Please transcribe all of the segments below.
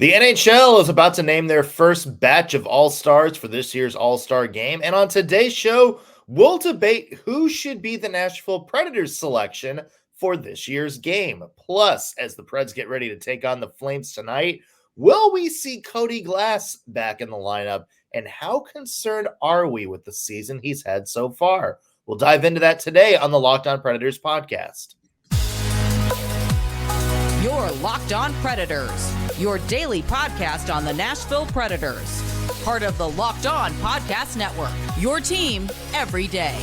The NHL is about to name their first batch of All-Stars for this year's All-Star game, and on today's show, we'll debate who should be the Nashville Predators selection for this year's game. Plus, as the Preds get ready to take on the Flames tonight, will we see Cody Glass back in the lineup, and how concerned are we with the season he's had so far? We'll dive into that today on the Locked On Predators podcast. You're Locked On Predators, your daily podcast on the Nashville Predators. Part of the Locked On Podcast Network, your team every day.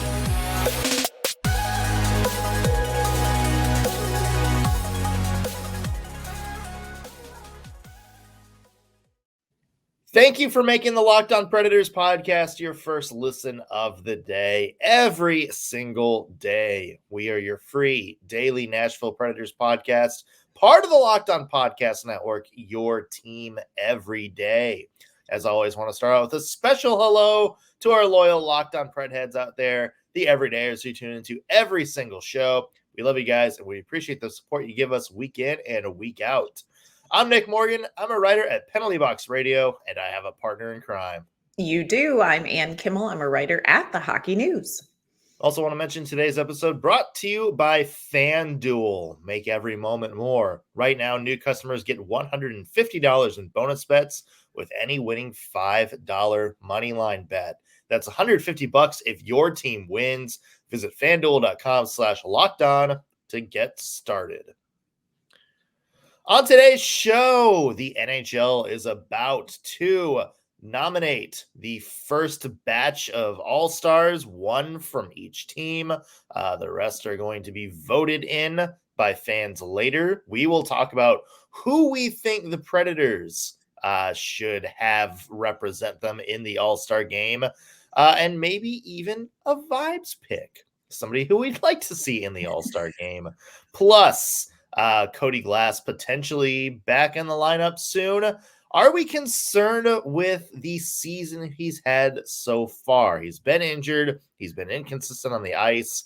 Thank you for making the Locked On Predators podcast your first listen of the day. Every single day, we are your free daily Nashville Predators podcast, part of the Locked On Podcast Network, your team every day. As always, want to start out with a special hello to our loyal Locked On Pred heads out there, the everydayers who tune into every single show. We love you guys, and we appreciate the support you give us week in and week out. I'm Nick Morgan. I'm a writer at Penalty Box Radio, and I have a partner in crime. You do. I'm Ann Kimmel. I'm a writer at The Hockey News. Also want to mention today's episode brought to you by FanDuel. Make every moment more. Right now, new customers get $150 in bonus bets with any winning $5 moneyline bet. That's $150 if your team wins. Visit FanDuel.com/lockedon to get started. On today's show, the NHL is about to nominate the first batch of All-Stars, one from each team. The rest are going to be voted in by fans later. We will talk about who we think the Predators should have represent them in the All-Star game, and maybe even a vibes pick, somebody who we'd like to see in the All-Star game. Plus, Cody Glass potentially back in the lineup soon. Are we concerned with the season he's had so far? He's been injured. He's been inconsistent on the ice.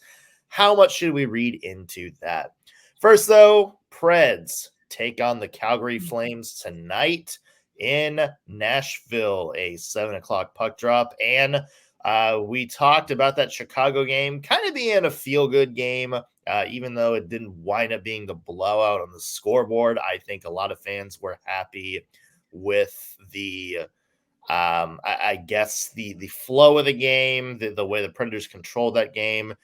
How much should we read into that? First, though, Preds take on the Calgary Flames tonight in Nashville, a 7 o'clock puck drop. And we talked about that Chicago game kind of being a feel-good game. Even though it didn't wind up being the blowout on the scoreboard, I think a lot of fans were happy with the, I guess, the flow of the game, the way the Predators controlled that game.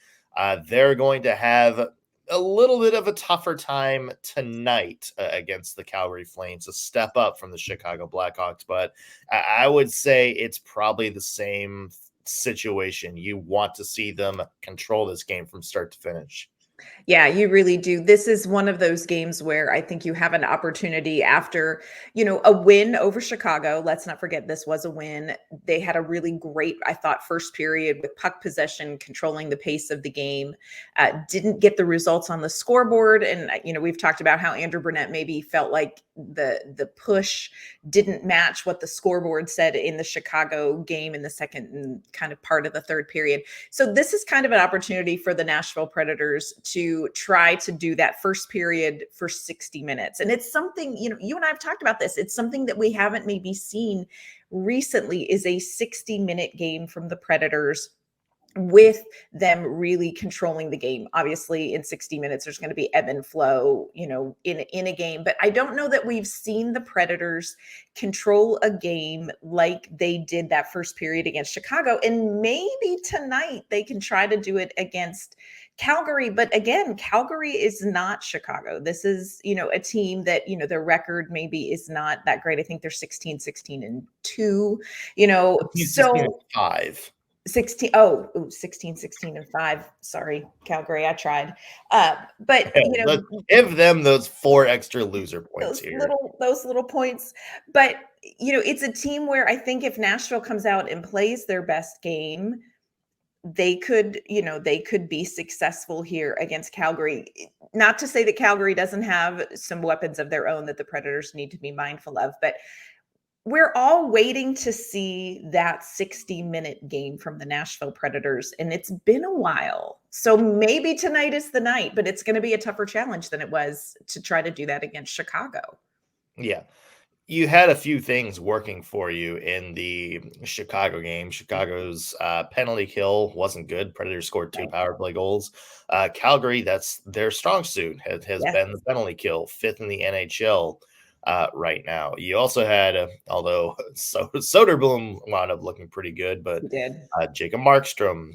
They're going to have a little bit of a tougher time tonight against the Calgary Flames, a step up from the Chicago Blackhawks. But I would say it's probably the same situation. You want to see them control this game from start to finish. Yeah, you really do. This is one of those games where I think you have an opportunity after, a win over Chicago. Let's not forget this was a win. They had a really great, I thought, first period with puck possession, controlling the pace of the game. Didn't get the results on the scoreboard. And, we've talked about how Andrew Brunette maybe felt like the push didn't match what the scoreboard said in the Chicago game in the second and kind of part of the third period. So this is kind of an opportunity for the Nashville Predators to try to do that first period for 60 minutes. And it's something, you and I have talked about this. It's something that we haven't maybe seen recently, is a 60-minute game from the Predators with them really controlling the game. Obviously, in 60 minutes, there's going to be ebb and flow, in a game. But I don't know that we've seen the Predators control a game like they did that first period against Chicago. And maybe tonight they can try to do it against Calgary. But again, Calgary is not Chicago. This is, a team that, their record maybe is not that great. I think they're 16-2, so 5. 16, 16-5. Sorry, Calgary. I tried. But let's give them those 4 extra loser points those little points. But it's a team where I think if Nashville comes out and plays their best game, they could be successful here against Calgary. Not to say that Calgary doesn't have some weapons of their own that the Predators need to be mindful of, but we're all waiting to see that 60-minute game from the Nashville Predators, and it's been a while. So maybe tonight is the night, but it's going to be a tougher challenge than it was to try to do that against Chicago. Yeah. You had a few things working for you in the Chicago game. Chicago's penalty kill wasn't good. Predators scored 2 Right. power play goals. Calgary, that's their strong suit, has Yes. been the penalty kill, 5th in the NHL right now. You also had, although Soderblom wound up looking pretty good, but He did. Jacob Markstrom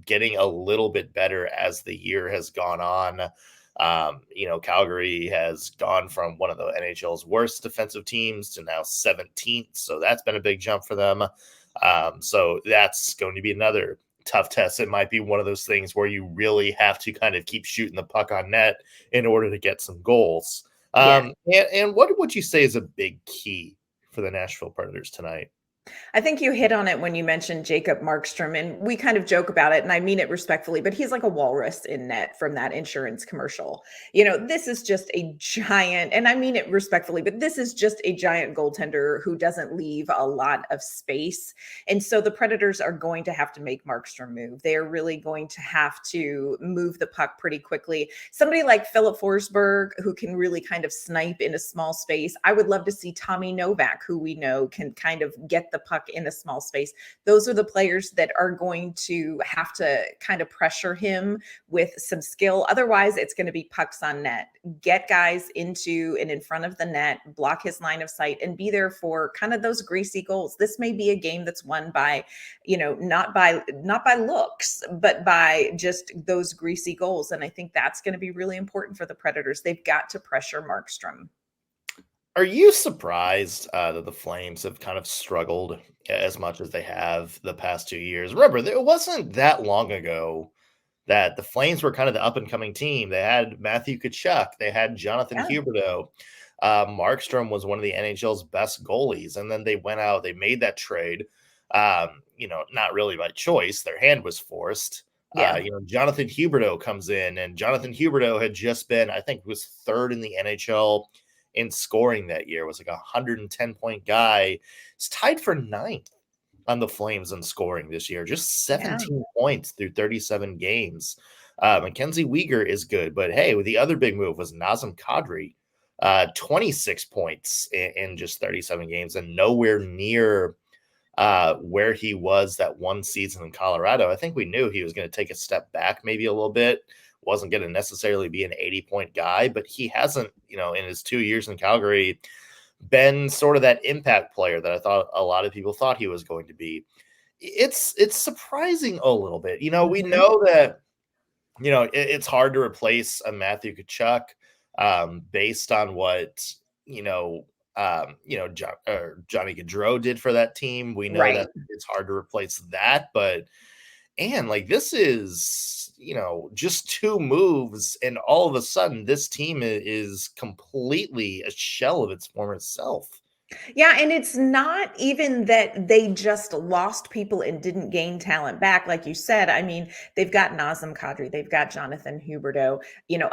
getting a little bit better as the year has gone on. Calgary has gone from one of the NHL's worst defensive teams to now 17th. So that's been a big jump for them. So that's going to be another tough test. It might be one of those things where you really have to kind of keep shooting the puck on net in order to get some goals. Yeah. And what would you say is a big key for the Nashville Predators tonight? I think you hit on it when you mentioned Jacob Markstrom, and we kind of joke about it, and I mean it respectfully, but he's like a walrus in net from that insurance commercial. This is just a giant, and I mean it respectfully, but this is just a giant goaltender who doesn't leave a lot of space. And so the Predators are going to have to make Markstrom move. They are really going to have to move the puck pretty quickly. Somebody like Philip Forsberg, who can really kind of snipe in a small space. I would love to see Tommy Novak, who we know can kind of get the puck in a small space. Those are the players that are going to have to kind of pressure him with some skill. Otherwise, it's going to be pucks on net. Get guys into and in front of the net, block his line of sight, and be there for kind of those greasy goals. This may be a game that's won by, not by looks, but by just those greasy goals. And I think that's going to be really important for the Predators. They've got to pressure Markstrom. Are you surprised that the Flames have kind of struggled as much as they have the past 2 years? Remember, it wasn't that long ago that the Flames were kind of the up-and-coming team. They had Matthew Tkachuk. They had Jonathan Huberdeau. Markstrom was one of the NHL's best goalies, and then they went out. They made that trade, not really by choice. Their hand was forced. Yeah. Jonathan Huberdeau comes in, and Jonathan Huberdeau had just been, I think, was 3rd in the NHL in scoring that year, was like a 110-point guy. He's tied for 9th on the Flames in scoring this year, just 17 points through 37 games. Mackenzie Weegar is good, but hey, the other big move was Nazem Kadri, 26 points in just 37 games, and nowhere near where he was that one season in Colorado. I think we knew he was going to take a step back maybe a little bit. Wasn't going to necessarily be an 80-point guy, but he hasn't, in his 2 years in Calgary, been sort of that impact player that I thought a lot of people thought he was going to be. It's surprising a little bit. We know that, it's hard to replace a Matthew Tkachuk based on what, Johnny Gaudreau did for that team. We know that it's hard to replace that, but this is, just 2 moves, and all of a sudden this team is completely a shell of its former self. Yeah, and it's not even that they just lost people and didn't gain talent back. Like you said, I mean, they've got Nazem Kadri, they've got Jonathan Huberdeau,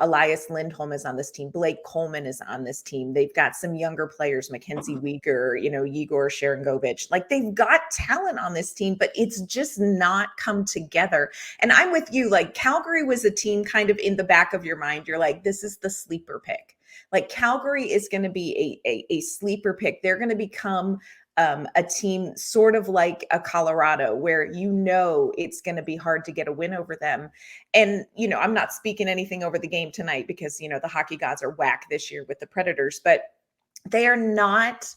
Elias Lindholm is on this team, Blake Coleman is on this team. They've got some younger players, Mackenzie Weegar, Igor Sharangovich. Like, they've got talent on this team, but it's just not come together. And I'm with you. Like, Calgary was a team kind of in the back of your mind. You're like, this is the sleeper pick. Like, Calgary is going to be a sleeper pick. They're going to become a team sort of like a Colorado, where it's going to be hard to get a win over them. And, I'm not speaking anything over the game tonight because, the hockey gods are whack this year with the Predators, but they are not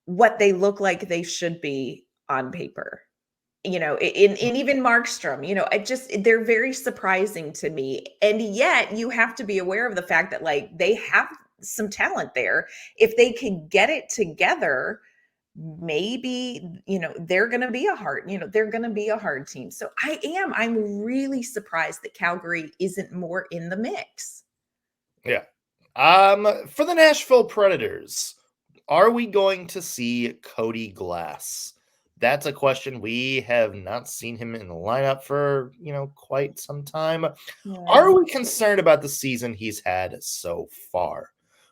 what they look like they should be on paper. In even Markstrom, they're very surprising to me. And yet you have to be aware of the fact that, like, they have some talent there. If they can get it together, maybe, they're going to be they're going to be a hard team. So I'm really surprised that Calgary isn't more in the mix. Yeah. For the Nashville Predators, are we going to see Cody Glass? That's a question. We have not seen him in the lineup for, quite some time. Yeah. Are we concerned about the season he's had so far?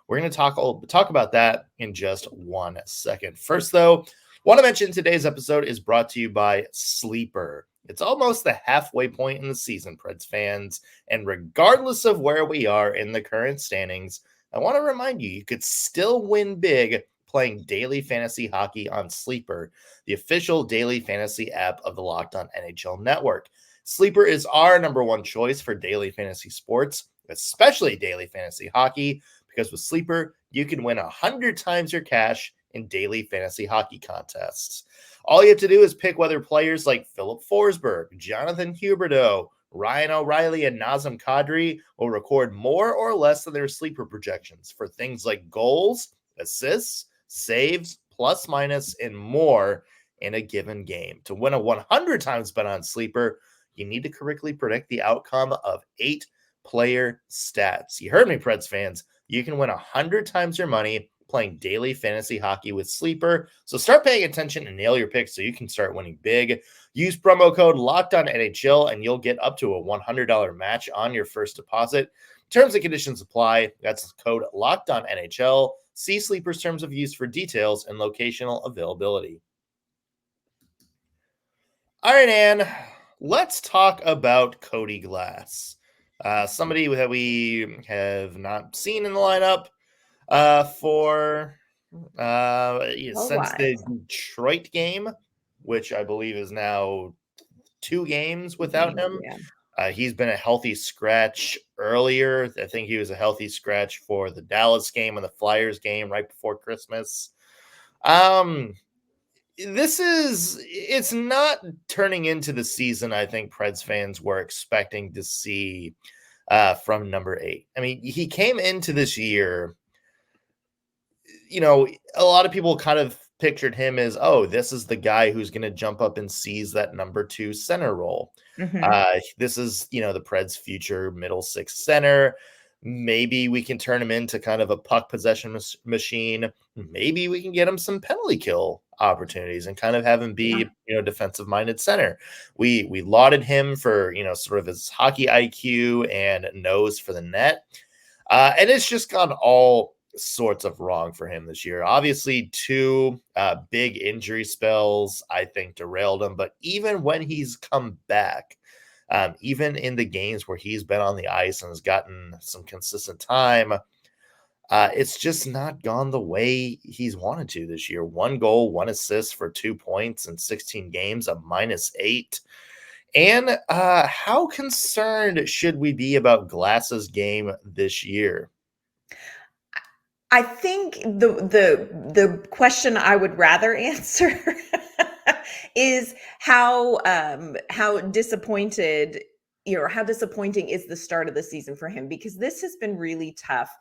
We're going to talk about that in just 1 second. First, though, want to mention today's episode is brought to you by Sleeper. It's almost the halfway point in the season, Preds fans. And regardless of where we are in the current standings, I want to remind you, you could still win big playing daily fantasy hockey on Sleeper, the official daily fantasy app of the Locked On NHL Network. Sleeper is our number one choice for daily fantasy sports, especially daily fantasy hockey, because with Sleeper, you can win 100 times your cash in daily fantasy hockey contests. All you have to do is pick whether players like Philip Forsberg, Jonathan Huberdeau, Ryan O'Reilly, and Nazem Kadri will record more or less than their Sleeper projections for things like goals, assists, saves, plus minus, and more in a given game. To win a 100 times bet on Sleeper, you need to correctly predict the outcome of 8 player stats. You heard me, Preds fans. You can win 100 times your money playing daily fantasy hockey with Sleeper. So start paying attention and nail your picks so you can start winning big. Use promo code LOCKEDONNHL and you'll get up to a $100 match on your first deposit. Terms and conditions apply. That's code LOCKEDONNHL. See Sleeper's terms of use for details and locational availability. All right, Ann, let's talk about Cody Glass. Somebody that we have not seen in the lineup since the Detroit game, which I believe is now 2 games without him. Yeah. He's been a healthy scratch earlier. I think he was a healthy scratch for the Dallas game and the Flyers game right before Christmas. It's not turning into the season I think Preds fans were expecting to see from number 8. I mean, he came into this year, a lot of people kind of pictured him as, this is the guy who's going to jump up and seize that number 2 center role. Mm-hmm. This is, the Preds' future middle 6 center. Maybe we can turn him into kind of a puck possession machine. Maybe we can get him some penalty kill opportunities and kind of have him be, defensive-minded center. We lauded him for, sort of his hockey IQ and nose for the net. And it's just gone all sorts of wrong for him this year. Obviously, 2 big injury spells, I think, derailed him. But even when he's come back, even in the games where he's been on the ice and has gotten some consistent time, it's just not gone the way he's wanted to this year. 1 goal, 1 assist for 2 points in 16 games, a -8. And how concerned should we be about Glass's game this year? I think the question I would rather answer is how disappointed, how disappointing is the start of the season for him, because this has been really tough.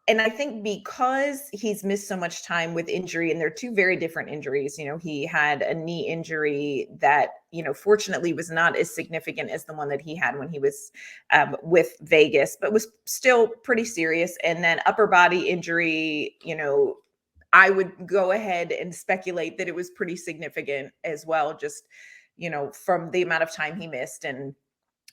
And I think because he's missed so much time with injury, and they're 2 very different injuries. He had a knee injury that, fortunately was not as significant as the one that he had when he was with Vegas, but was still pretty serious. And then upper body injury, I would go ahead and speculate that it was pretty significant as well, just, from the amount of time he missed and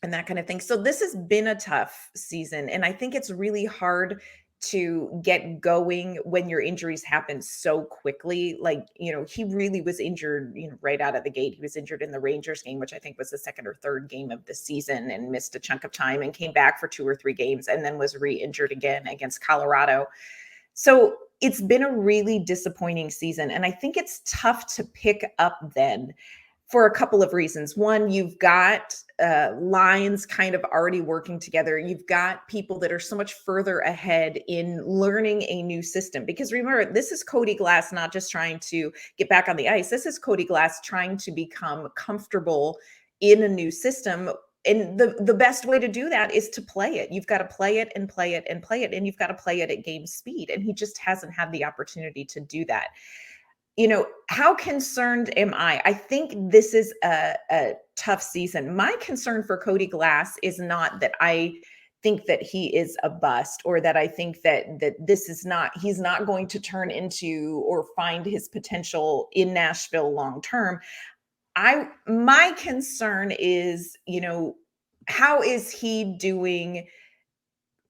that kind of thing. So this has been a tough season. And I think it's really hard to get going when your injuries happen so quickly. Like, he really was injured, right out of the gate. He was injured in the Rangers game, which I think was the 2nd or 3rd game of the season, and missed a chunk of time and came back for 2 or 3 games and then was re-injured again against Colorado. So it's been a really disappointing season. And I think it's tough to pick up then for a couple of reasons. One, you've got lines kind of already working together. You've got people that are so much further ahead in learning a new system. Because remember, this is Cody Glass not just trying to get back on the ice. This is Cody Glass trying to become comfortable in a new system. And the best way to do that is to play it. You've got to play it and play it and play it. And you've got to play it at game speed. And he just hasn't had the opportunity to do that. How concerned am I? I think this is a tough season. My concern for Cody Glass is not that I think that he is a bust, or that I think that he's not going to turn into or find his potential in Nashville long term. My concern is, how is he doing?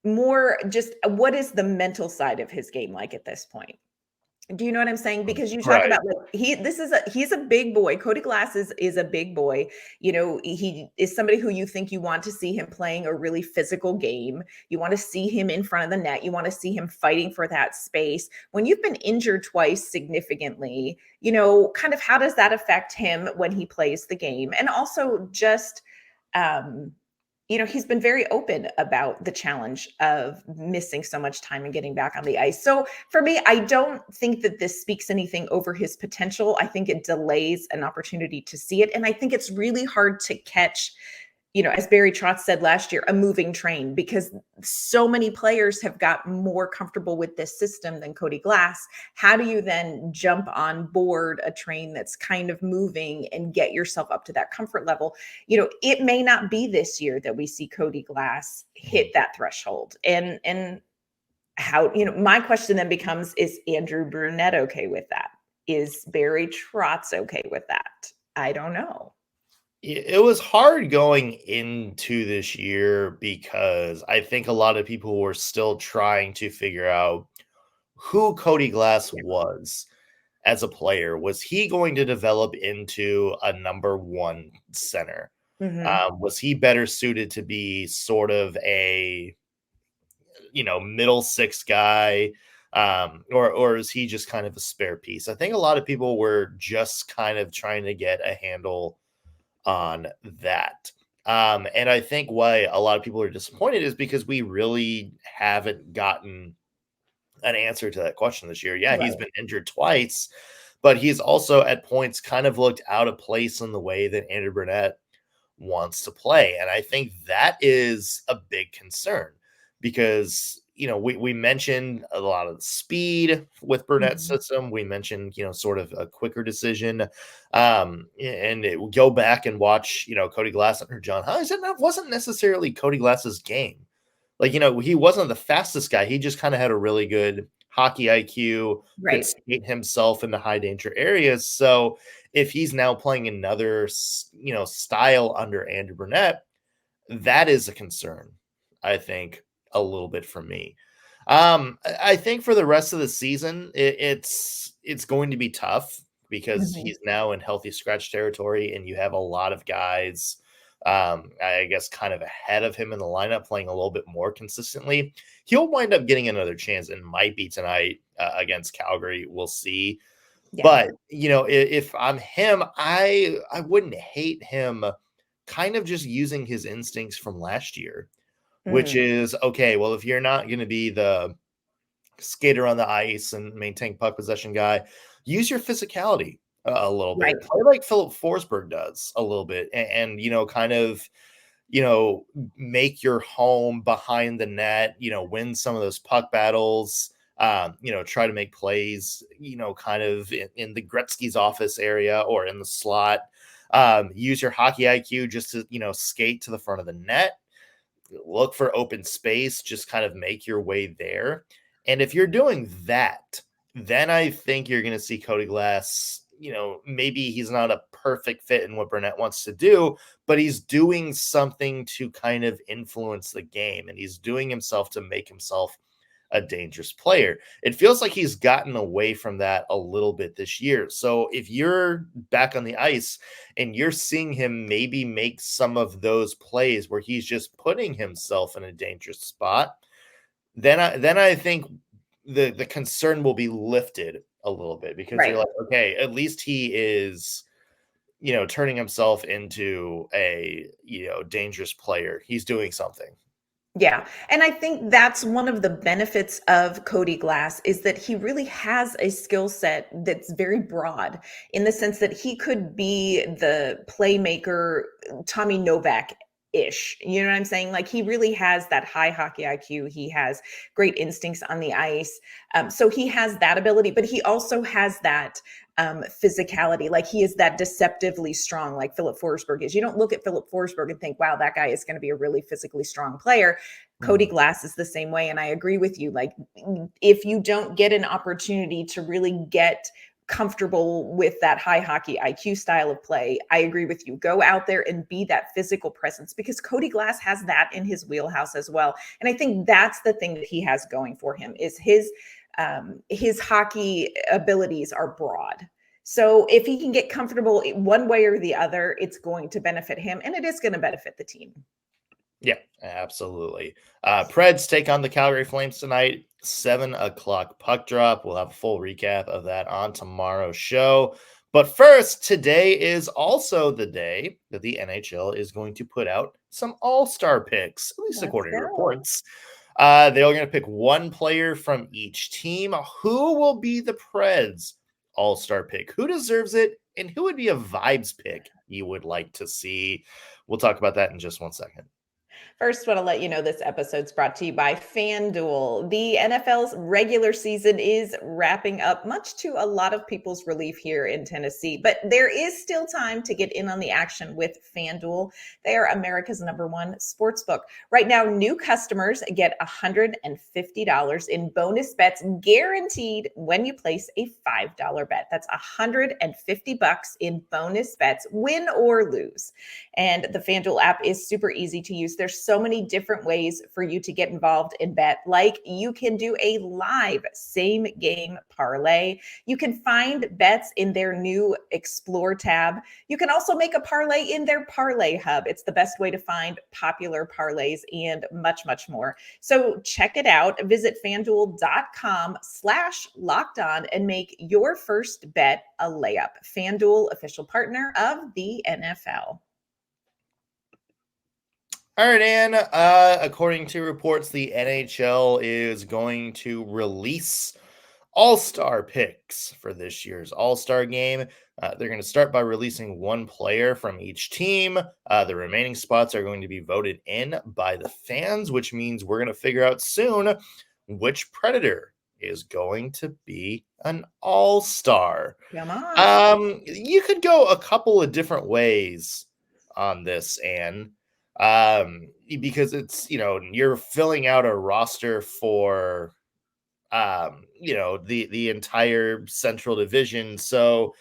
More just, what is the mental side of his game like at this point? Do you know what I'm saying? Because you talk Right. about like he's a big boy. Cody Glass is a big boy. You know, he is somebody who you think you want to see him playing a really physical game. You want to see him in front of the net. You want to see him fighting for that space. When you've been injured twice significantly, you know, kind of how does that affect him when he plays the game? And also just you know, he's been very open about the challenge of missing so much time and getting back on the ice. So for me, I don't think that this speaks anything over his potential. I think it delays an opportunity to see it. And I think it's really hard to catch, you know, as Barry Trotz said last year, a moving train, because so many players have got more comfortable with this system than Cody Glass. How do you then jump on board a train that's kind of moving and get yourself up to that comfort level? You know, it may not be this year that we see Cody Glass hit that threshold. And how, you know, my question then becomes, is Andrew Brunette okay with that? Is Barry Trotz okay with that? I don't know. It was hard going into this year because I think a lot of people were still trying to figure out who Cody Glass was as a player. Was he going to develop into a number one center? Was he better suited to be sort of a, you know, middle six guy? Or is he just kind of a spare piece? I think a lot of people were just kind of trying to get a handle on that. And I think why a lot of people are disappointed is because we really haven't gotten an answer to that question this year. Yeah, Right. he's been injured twice, but he's also at points kind of looked out of place in the way that Andrew Brunette wants to play. And I think that is a big concern because, you know, we mentioned a lot of the speed with Burnett's system. We mentioned, you know, sort of a quicker decision. And go back and watch, you know, Cody Glass under John Hines. And that wasn't necessarily Cody Glass's game. Like, you know, he wasn't the fastest guy. He just kind of had a really good hockey IQ, could skate himself into high danger areas. So if he's now playing another, you know, style under Andrew Brunette, that is a concern, I think, a little bit for me. I think for the rest of the season, it's going to be tough because he's now in healthy scratch territory, and you have a lot of guys, I guess, kind of ahead of him in the lineup, playing a little bit more consistently. He'll wind up getting another chance, and might be tonight against Calgary. We'll see. Yeah. But, you know, if I'm him, I wouldn't hate him kind of just using his instincts from last year, which is, okay, well, if you're not going to be the skater on the ice and maintain puck possession guy, use your physicality a little bit. Play like Philip Forsberg does a little bit and, you know, kind of, you know, make your home behind the net, you know, win some of those puck battles, you know, try to make plays, you know, kind of in the Gretzky's office area or in the slot. Use your hockey IQ just to, you know, skate to the front of the net. Look for open space, just kind of make your way there. And if you're doing that, then I think you're going to see Cody Glass, you know, maybe he's not a perfect fit in what Brunette wants to do, but he's doing something to kind of influence the game, and he's doing himself to make himself a dangerous player. It feels like he's gotten away from that a little bit this year. So if you're back on the ice and you're seeing him maybe make some of those plays where he's just putting himself in a dangerous spot, then I think the concern will be lifted a little bit because you're like, okay, at least he is, you know, turning himself into a, you know, dangerous player. He's doing something. Yeah. And I think that's one of the benefits of Cody Glass is that he really has a skill set that's very broad in the sense that he could be the playmaker, Tommy Novak-ish. You know what I'm saying? Like he really has that high hockey IQ. He has great instincts on the ice. So he has that ability, but he also has that physicality. Like he is that deceptively strong, like Philip Forsberg is. You don't look at Philip Forsberg and think, wow, that guy is going to be a really physically strong player. Cody Glass is the same way. And I agree with you. Like if you don't get an opportunity to really get comfortable with that high hockey IQ style of play, I agree with you. Go out there and be that physical presence because Cody Glass has that in his wheelhouse as well. And I think that's the thing that he has going for him is his his hockey abilities are broad. So if he can get comfortable one way or the other, it's going to benefit him, and it is going to benefit the team. Yeah, absolutely. Preds take on the Calgary Flames tonight, 7:00 puck drop. We'll have a full recap of that on tomorrow's show. But first, today is also the day that the NHL is going to put out some all-star picks, at least according to reports. They're going to pick one player from each team. Who will be the Preds all-star pick? Who deserves it? And who would be a vibes pick you would like to see? We'll talk about that in just 1 second. First, want to let you know this episode's brought to you by FanDuel. The NFL's regular season is wrapping up, much to a lot of people's relief here in Tennessee. But there is still time to get in on the action with FanDuel. They are America's #1 sportsbook. Right now, new customers get $150 in bonus bets guaranteed when you place a $5 bet. That's $150 in bonus bets, win or lose. And the FanDuel app is super easy to use. There's so many different ways for you to get involved in bet. Like you can do a live same game parlay. You can find bets in their new Explore tab. You can also make a parlay in their Parlay Hub. It's the best way to find popular parlays and much, much more. So check it out. Visit FanDuel.com/lockedon and make your first bet a layup. FanDuel, official partner of the NFL. All right, Ann, according to reports, the NHL is going to release all-star picks for this year's all-star game. They're going to start by releasing one player from each team. The remaining spots are going to be voted in by the fans, which means we're going to figure out soon which Predator is going to be an all-star. Come on. You could go a couple of different ways on this, Ann. Because it's, you're filling out a roster for, the entire Central Division. So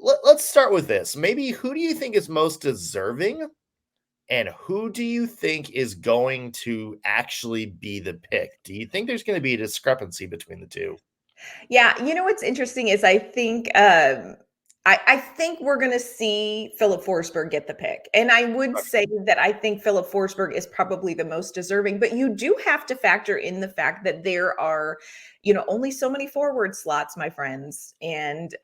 let's start with this. Maybe who do you think is most deserving and who do you think is going to actually be the pick? Do you think there's going to be a discrepancy between the two? Yeah. What's interesting is I think, I think we're going to see Philip Forsberg get the pick. And I would say that I think Philip Forsberg is probably the most deserving, but you do have to factor in the fact that there are, only so many forward slots, my friends, and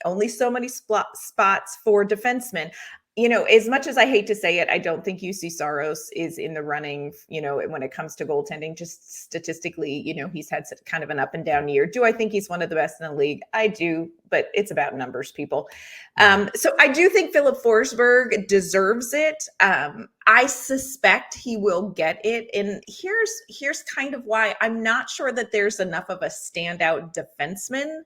only so many spots for defensemen. As much as I hate to say it, I don't think UC Saros is in the running, when it comes to goaltending. Just statistically, he's had kind of an up and down year. Do I think he's one of the best in the league? I do, but it's about numbers, people. So I do think Philip Forsberg deserves it. I suspect he will get it. And here's kind of why. I'm not sure that there's enough of a standout defenseman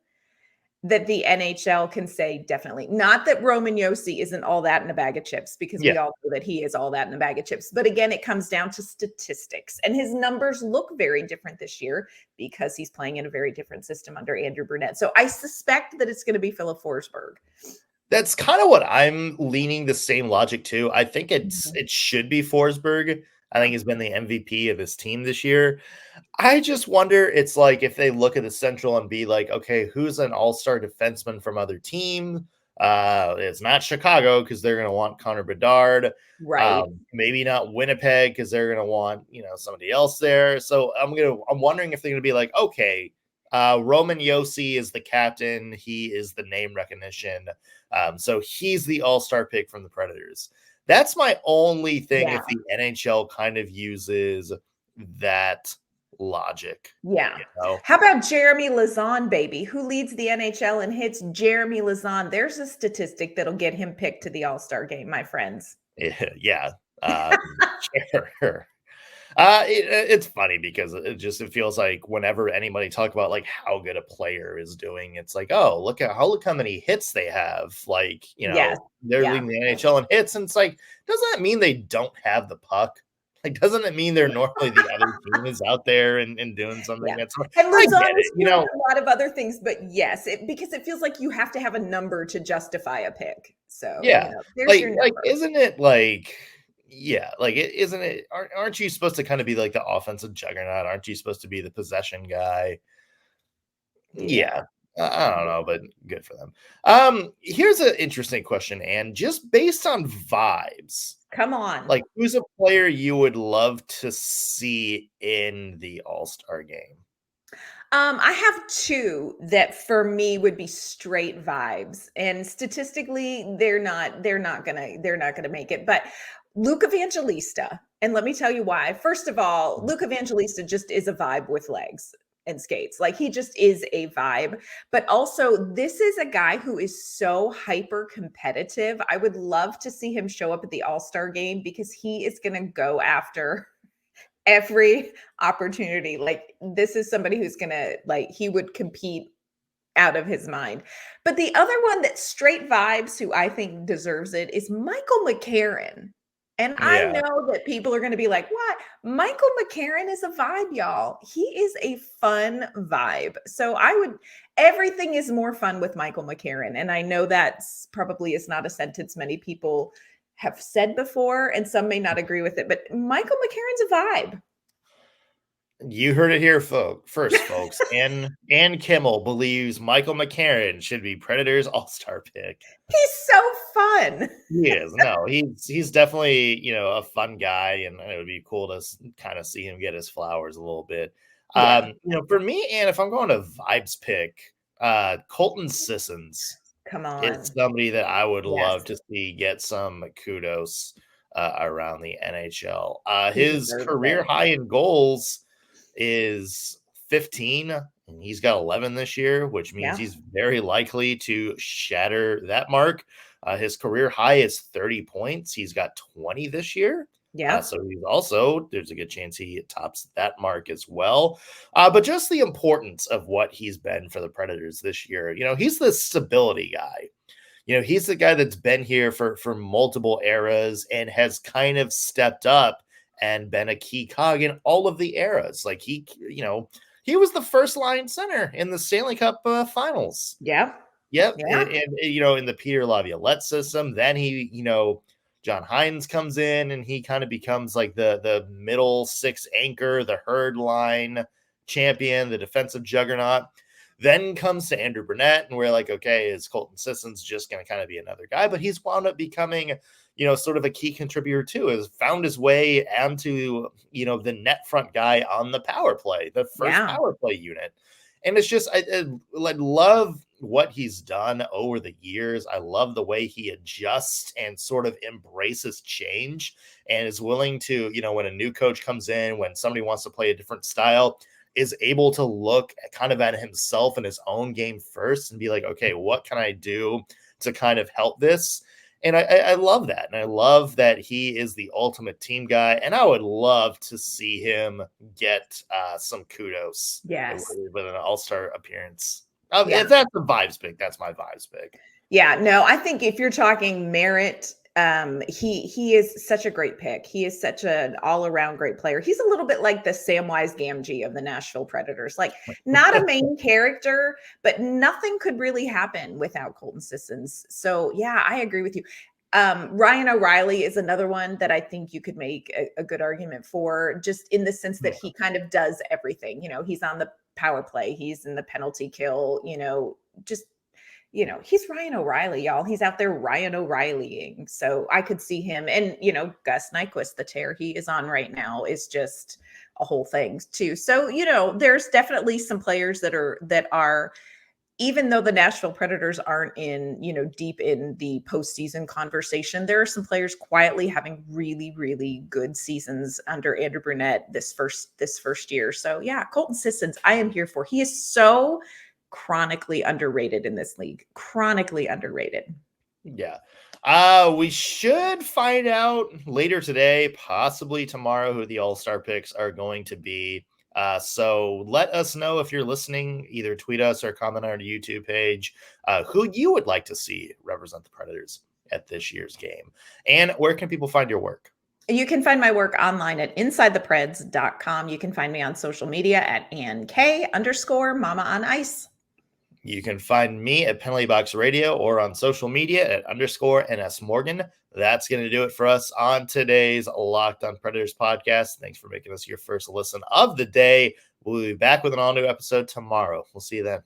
that the NHL can say definitely. Not that Roman Josi isn't all that in a bag of chips, because we all know that he is all that in a bag of chips. But again, it comes down to statistics. And his numbers look very different this year because he's playing in a very different system under Andrew Brunette. So I suspect that it's going to be Philip Forsberg. That's kind of what I'm leaning the same logic to. I think it should be Forsberg. I think he's been the MVP of his team this year. I just wonder, it's like if they look at the Central and be like, okay, who's an all-star defenseman from other team? It's not Chicago because they're going to want Connor Bedard. Right. Maybe not Winnipeg because they're going to want, somebody else there. So I'm wondering if they're going to be like, okay, Roman Josi is the captain. He is the name recognition. So he's the all-star pick from the Predators. That's my only thing if the NHL kind of uses that logic. Yeah. How about Jeremy Lauzon, baby? Who leads the NHL in hits? Jeremy Lauzon. There's a statistic that'll get him picked to the All-Star game, my friends. Yeah. Sure. It's funny because it feels like whenever anybody talk about like how good a player is doing, it's like, oh, look how many hits they have. Like, they're leading the NHL in hits. And it's like, doesn't that mean they don't have the puck? Like, doesn't it mean they're normally the other team is out there and doing something that's and Lauzon is doing a lot of other things, but yes, because it feels like you have to have a number to justify a pick. So there's your number. Like, isn't it like Yeah, like isn't it? Aren't you supposed to kind of be like the offensive juggernaut? Aren't you supposed to be the possession guy? Yeah. Yeah, I don't know, but good for them. Here's an interesting question, and just based on vibes, Come on. like who's a player you would love to see in the All-Star game? I have two that for me would be straight vibes, and statistically, they're not gonna make it. But Luke Evangelista, and let me tell you why. First of all, Luke Evangelista just is a vibe with legs and skates. Like he just is a vibe. But also, this is a guy who is so hyper competitive. I would love to see him show up at the All Star game because he is going to go after every opportunity. Like this is somebody who's gonna like he would compete out of his mind. But the other one that straight vibes who I think deserves it is Michael McCarron. And I Yeah, know that people are going to be like, what? Michael McCarron is a vibe, y'all. He is a fun vibe. So everything is more fun with Michael McCarron. And I know that's probably is not a sentence many people have said before, and some may not agree with it, but Michael McCarron's a vibe. you heard it here, first, folks. And Kimmel believes Michael McCarron should be Predators All-Star pick. He's so fun. He is. No, he's definitely, a fun guy, and it would be cool to kind of see him get his flowers a little bit. Yeah. For me, and if I'm going to vibes pick, Colton Sissons Come on. is somebody that I would Yes. love to see get some kudos around the NHL. He His deserves career it. high in goals is 15, and he's got 11 this year, which means Yeah. he's very likely to shatter that mark. His career high is 30 points. He's got 20 this year. Yeah. So there's a good chance he tops that mark as well. But just the importance of what he's been for the Predators this year. He's the stability guy. He's the guy that's been here for multiple eras and has kind of stepped up and been a key cog in all of the eras. Like he was the first line center in the Stanley Cup finals. Yeah. Yep. Yeah. And in the Peter Laviolette system, then he, John Hines comes in and he kind of becomes like the middle six anchor, the herd line champion, the defensive juggernaut. Then comes to Andrew Brunette, and we're like, okay, is Colton Sissons just going to kind of be another guy? But he's wound up becoming, sort of a key contributor too. Has found his way onto, the net front guy on the power play, the first power play unit. And it's just, I love what he's done over the years. I love the way he adjusts and sort of embraces change and is willing to, when a new coach comes in, when somebody wants to play a different style, is able to look kind of at himself and his own game first and be like, okay, what can I do to kind of help this? And I love that. And I love that he is the ultimate team guy. And I would love to see him get some kudos with an all-star appearance. If that's the vibes pick, that's my vibes pick. Yeah, no, I think if you're talking merit, he is such a great pick. He is such an all-around great player. He's a little bit like the Samwise Gamgee of the Nashville Predators. Like not a main character, but nothing could really happen without Colton Sissons. So yeah, I agree with you. Ryan O'Reilly is another one that I think you could make a good argument for, just in the sense that he kind of does everything. He's on the power play, he's in the penalty kill, he's Ryan O'Reilly, y'all. He's out there Ryan O'Reillying. So I could see him. And, Gus Nyquist, the tear he is on right now is just a whole thing too. So, there's definitely some players that are, even though the Nashville Predators aren't in, deep in the postseason conversation, there are some players quietly having really, really good seasons under Andrew Brunette this first year. So yeah, Colton Sissons, I am here for. He is so chronically underrated in this league. Chronically underrated. Yeah. We should find out later today, possibly tomorrow, who the all-star picks are going to be. So let us know if you're listening, either tweet us or comment on our YouTube page, who you would like to see represent the Predators at this year's game. And where can people find your work? You can find my work online at InsideThePreds.com. You can find me on social media at AnnK_Mama on Ice. You can find me at Penalty Box Radio or on social media at _NSMorgan. That's going to do it for us on today's Locked on Predators podcast. Thanks for making us your first listen of the day. We'll be back with an all-new episode tomorrow. We'll see you then.